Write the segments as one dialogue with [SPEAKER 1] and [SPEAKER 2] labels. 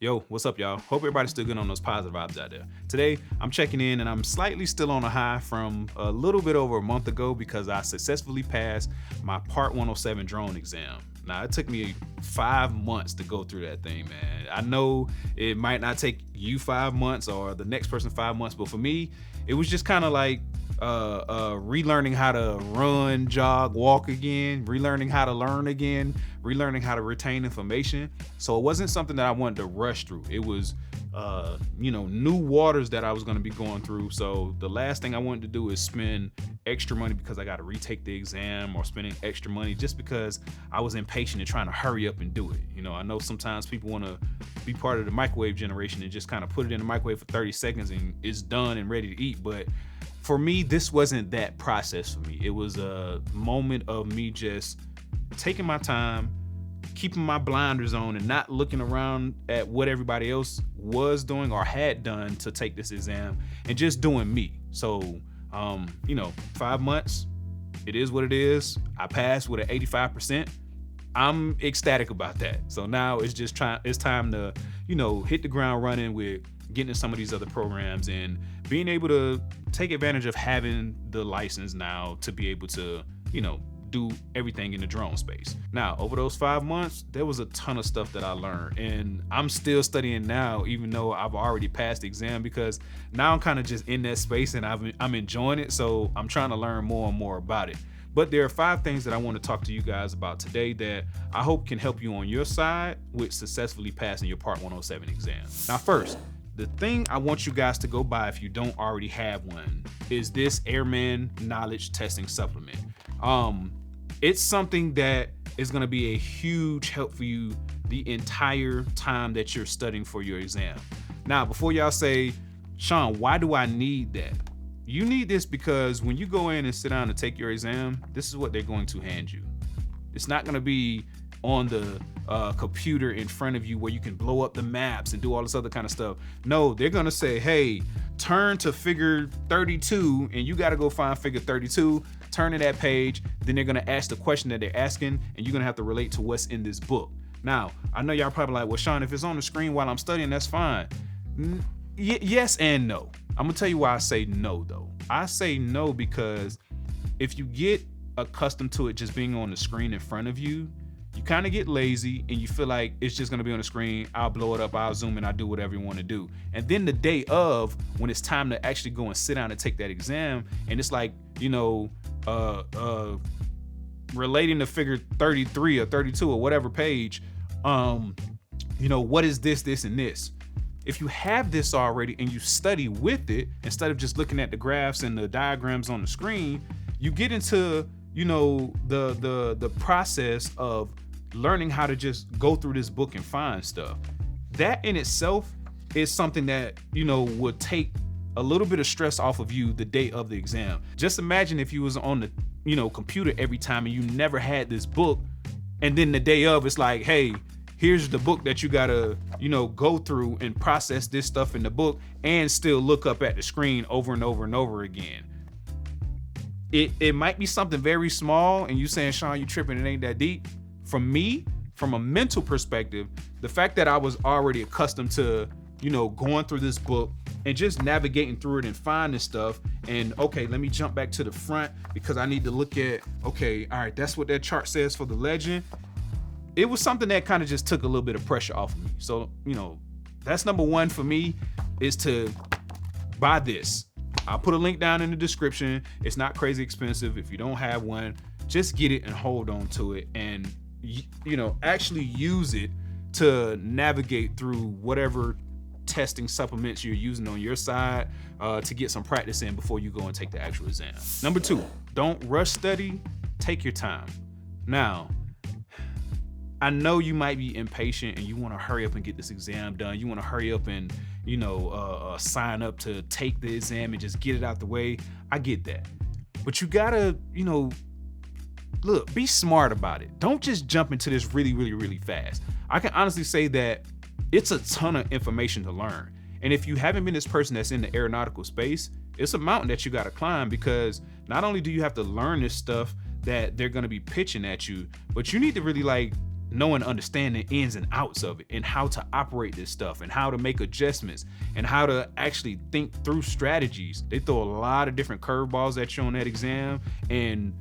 [SPEAKER 1] Yo, what's up, y'all? Hope everybody's still good on those positive vibes out there. Today, I'm checking in and I'm slightly still on a high from a little bit over a month ago because I successfully passed my Part 107 drone exam. Now, it took me 5 months to go through that thing, man. I know it might not take you 5 months or the next person 5 months, but for me, it was just kind of like relearning how to run, jog, walk again, relearning how to learn again, relearning how to retain information. So it wasn't something that I wanted to rush through. It was, new waters that I was going to be going through. So the last thing I wanted to do is spend extra money because I got to retake the exam or spending extra money just because I was impatient and trying to hurry up and do it. I know sometimes people want to be part of the microwave generation and just kind of put it in the microwave for 30 seconds and it's done and ready to eat. But for me, this wasn't that process for me. It was a moment of me just taking my time, keeping my blinders on, and not looking around at what everybody else was doing or had done to take this exam and just doing me. So, 5 months, it is what it is. I passed with an 85%. I'm ecstatic about that. So now it's time to, hit the ground running with getting into some of these other programs and being able to take advantage of having the license now to be able to, do everything in the drone space. Now, over those 5 months, there was a ton of stuff that I learned, and I'm still studying now, even though I've already passed the exam, because now I'm kind of just in that space and I'm enjoying it. So I'm trying to learn more and more about it. But there are 5 things that I want to talk to you guys about today that I hope can help you on your side with successfully passing your Part 107 exam. Now, first, the thing I want you guys to go buy if you don't already have one is this Airman Knowledge Testing Supplement. It's something that is going to be a huge help for you the entire time that you're studying for your exam. Now, before y'all say, Sean, why do I need that? You need this because when you go in and sit down and take your exam, this is what they're going to hand you. It's not going to be on the computer in front of you where you can blow up the maps and do all this other kind of stuff. No, they're going to say, hey, turn to figure 32 and you got to go find figure 32, turn to that page. Then they're going to ask the question that they're asking and you're going to have to relate to what's in this book. Now, I know y'all probably like, well, Sean, if it's on the screen while I'm studying, that's fine. Yes and no. I'm going to tell you why I say no, though. I say no because if you get accustomed to it just being on the screen in front of you, you kind of get lazy and you feel like it's just going to be on the screen. I'll blow it up. I'll zoom in. I'll do whatever you want to do. And then the day of, when it's time to actually go and sit down and take that exam, and it's like, relating to figure 33 or 32 or whatever page, what is this, and this? If you have this already and you study with it, instead of just looking at the graphs and the diagrams on the screen, you get into, the process of learning how to just go through this book and find stuff. That in itself is something that, would take a little bit of stress off of you the day of the exam. Just imagine if you was on the, computer every time and you never had this book. And then the day of, it's like, hey, here's the book that you gotta, go through and process this stuff in the book and still look up at the screen over and over and over again. It might be something very small and you saying, Sean, you tripping, it ain't that deep. From me, from a mental perspective, the fact that I was already accustomed to, going through this book and just navigating through it and finding stuff. And okay, let me jump back to the front because I need to look at, okay, all right, that's what that chart says for the legend. It was something that kind of just took a little bit of pressure off of me. So, that's number one for me, is to buy this. I'll put a link down in the description. It's not crazy expensive. If you don't have one, just get it and hold on to it and, actually use it to navigate through whatever testing supplements you're using on your side to get some practice in before you go and take the actual exam. Number 2, don't rush study. Take your time. Now, I know you might be impatient and you want to hurry up and get this exam done. You want to hurry up and, sign up to take the exam and just get it out the way. I get that. But you gotta, look, be smart about it. Don't just jump into this really, really, really fast. I can honestly say that it's a ton of information to learn. And if you haven't been this person that's in the aeronautical space, it's a mountain that you got to climb, because not only do you have to learn this stuff that they're going to be pitching at you, but you need to really knowing, understanding ins and outs of it and how to operate this stuff and how to make adjustments and how to actually think through strategies. They throw a lot of different curveballs at you on that exam, and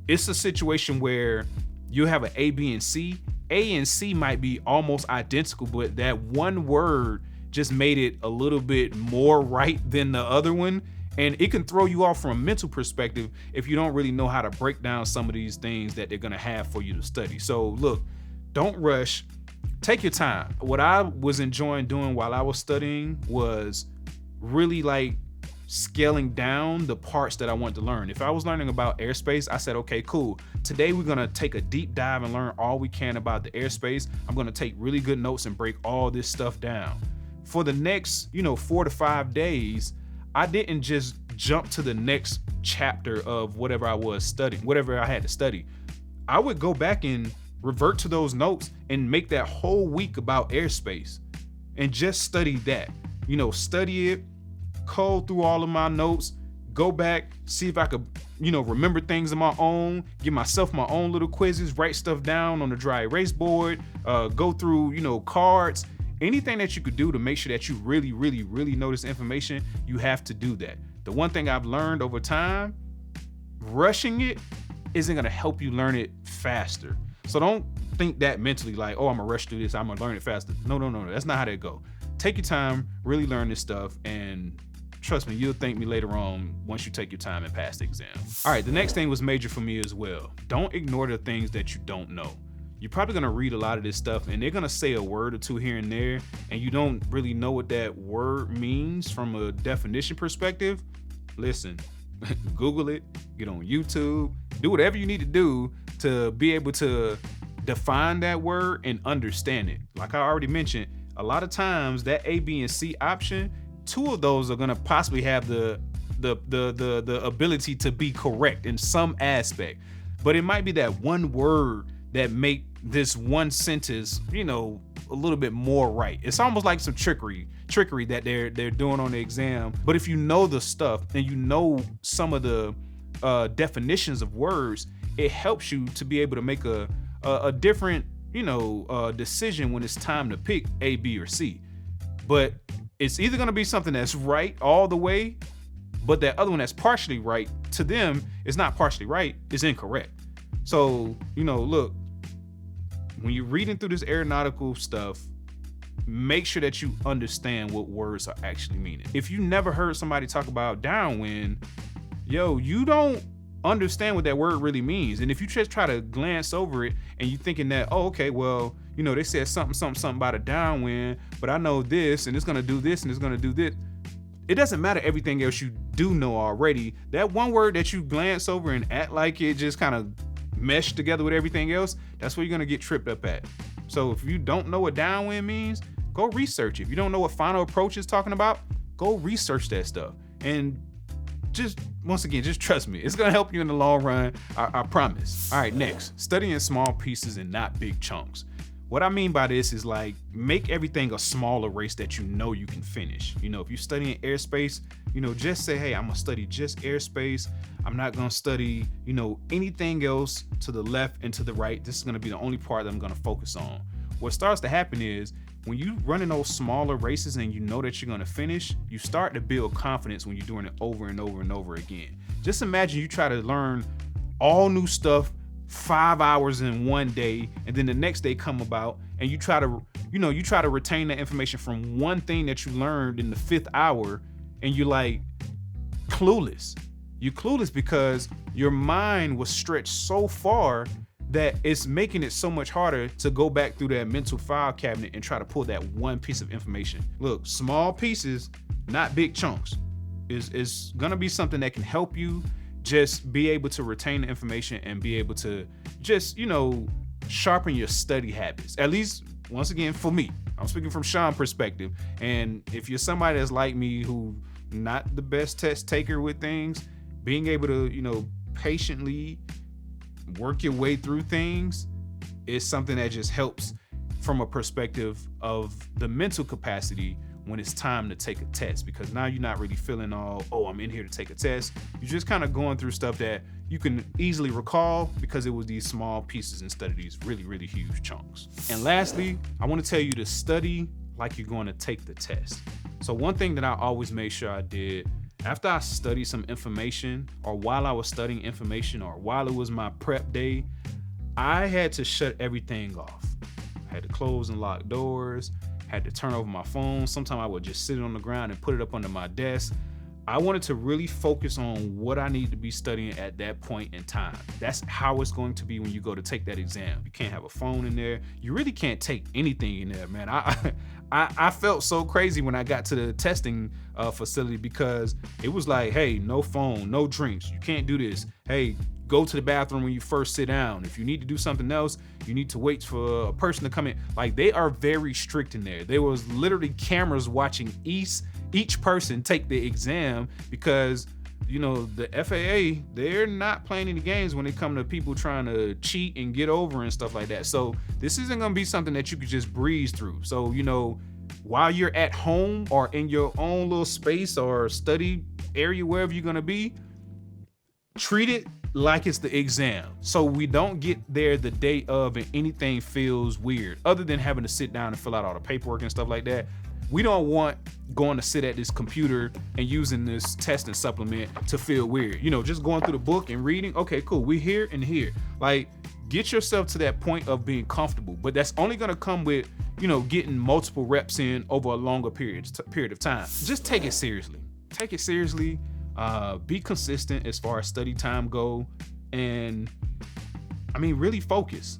[SPEAKER 1] it's a situation where you have an A, B, and C. A and C might be almost identical, but that one word just made it a little bit more right than the other one. And it can throw you off from a mental perspective if you don't really know how to break down some of these things that they're gonna have for you to study. So look, don't rush, take your time. What I was enjoying doing while I was studying was really like scaling down the parts that I wanted to learn. If I was learning about airspace, I said, okay, cool. Today we're gonna take a deep dive and learn all we can about the airspace. I'm gonna take really good notes and break all this stuff down. For the next, 4 to 5 days, I didn't just jump to the next chapter of whatever I was studying, whatever I had to study. I would go back and revert to those notes and make that whole week about airspace and just study that. Study it, code through all of my notes, go back, see if I could, remember things on my own, give myself my own little quizzes, write stuff down on the dry erase board, go through, cards. Anything that you could do to make sure that you really, really, really know this information, you have to do that. The one thing I've learned over time, rushing it isn't gonna help you learn it faster. So don't think that mentally like, oh, I'm gonna rush through this, I'm gonna learn it faster. No, that's not how that go. Take your time, really learn this stuff, and trust me, you'll thank me later on once you take your time and pass the exam. All right, the next thing was major for me as well. Don't ignore the things that you don't know. You're probably gonna read a lot of this stuff and they're gonna say a word or two here and there, and you don't really know what that word means from a definition perspective. Listen, Google it, get on YouTube, do whatever you need to do to be able to define that word and understand it. Like I already mentioned, a lot of times that A, B, and C option, two of those are gonna possibly have the ability to be correct in some aspect, but it might be that one word that make this one sentence, a little bit more right. It's almost like some trickery that they're doing on the exam. But if you know the stuff and you know some of the definitions of words, it helps you to be able to make a different, decision when it's time to pick A, B, or C. But it's either gonna be something that's right all the way, but that other one that's partially right, to them, it's not partially right, it's incorrect. So, look, when you're reading through this aeronautical stuff, make sure that you understand what words are actually meaning. If you never heard somebody talk about downwind, you don't understand what that word really means. And if you just try to glance over it and you thinking that, oh, okay, well, they said something about a downwind, but I know this and it's gonna do this and it's gonna do this. It doesn't matter everything else you do know already. That one word that you glance over and act like it just kind of meshed together with everything else, that's where you're gonna get tripped up at. So if you don't know what downwind means, go research it. If you don't know what final approach is talking about, go research that stuff. And once again, just trust me, it's gonna help you in the long run, I promise. All right, next, study in small pieces and not big chunks. What I mean by this is like, make everything a smaller race that you can finish. If you're studying airspace, just say, hey, I'm gonna study just airspace. I'm not gonna study, anything else to the left and to the right. This is gonna be the only part that I'm gonna focus on. What starts to happen is when you run in those smaller races and you know that you're gonna finish, you start to build confidence when you're doing it over and over and over again. Just imagine you try to learn all new stuff 5 hours in one day, and then the next day come about and you try to retain that information from one thing that you learned in the 5th hour, and you're like clueless. You're clueless because your mind was stretched so far that it's making it so much harder to go back through that mental file cabinet and try to pull that one piece of information. Look, small pieces, not big chunks, is gonna be something that can help you just be able to retain the information and be able to just, sharpen your study habits. At least, once again, for me, I'm speaking from Sean's perspective. And if you're somebody that's like me, who not the best test taker with things, being able to, patiently work your way through things is something that just helps from a perspective of the mental capacity when it's time to take a test, because now you're not really feeling all, oh, I'm in here to take a test. You're just kind of going through stuff that you can easily recall because it was these small pieces instead of these really, really huge chunks. And lastly, I want to tell you to study like you're going to take the test. So one thing that I always made sure I did after I studied some information, or while I was studying information, or while it was my prep day, I had to shut everything off. I had to close and lock doors, had to turn over my phone. Sometimes I would just sit on the ground and put it up under my desk. I wanted to really focus on what I need to be studying at that point in time. That's how it's going to be when you go to take that exam. You can't have a phone in there. You really can't take anything in there, man. I felt so crazy when I got to the testing facility because it was like, hey, no phone, no drinks. You can't do this. Hey, go to the bathroom when you first sit down. If you need to do something else, you need to wait for a person to come in. Like, they are very strict in there. There was literally cameras watching each person take the exam because, you know, the FAA, they're not playing any games when it comes to people trying to cheat and get over and stuff like that. So this isn't going to be something that you could just breeze through. So, you know, while you're at home or in your own little space or study area, wherever you're going to be, treat it like it's the exam. So we don't get there the day of and anything feels weird other than having to sit down and fill out all the paperwork and stuff like that. We don't want going to sit at this computer and using this testing supplement to feel weird. You know, just going through the book and reading. Okay, cool. We're here and here. Like, get yourself to that point of being comfortable. But that's only going to come with, you know, getting multiple reps in over a longer period of time. Just take it seriously. Take it seriously. Be consistent as far as study time go. And I mean, really focus.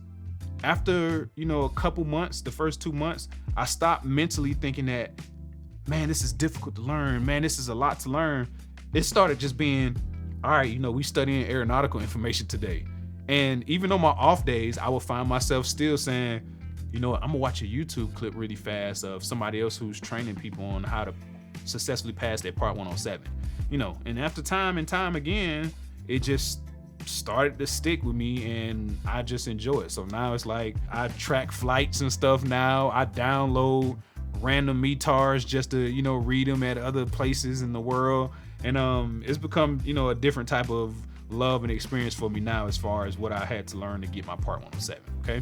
[SPEAKER 1] After, you know, a couple months, the first 2 months, I stopped mentally thinking that, man, this is difficult to learn. Man, this is a lot to learn. It started just being, all right, you know, we studying aeronautical information today. And even on my off days, I will find myself still saying, you know what, I'm gonna watch a YouTube clip really fast of somebody else who's training people on how to successfully pass their Part 107. You know, and after time and time again, it just started to stick with me and I just enjoy it. So now it's like I track flights and stuff now. I download random METARs just to, you know, read them at other places in the world. And it's become, you know, a different type of love and experience for me now as far as what I had to learn to get my Part 107. Okay.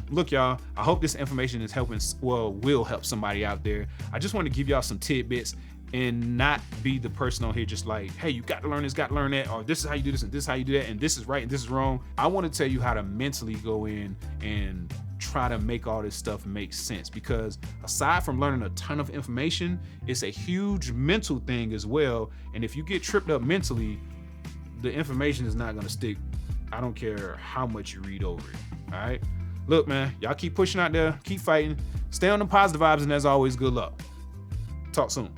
[SPEAKER 1] Look, y'all, I hope this information is helping, well, will help somebody out there. I just want to give y'all some tidbits and not be the person on here just like, hey, you got to learn this, got to learn that, or this is how you do this and this is how you do that, and this is right and this is wrong. I want to tell you how to mentally go in and try to make all this stuff make sense, because aside from learning a ton of information, it's a huge mental thing as well. And if you get tripped up mentally, the information is not going to stick. I don't care how much you read over it. All right. Look, man, y'all keep pushing out there, keep fighting, stay on the positive vibes, and as always, good luck. Talk soon.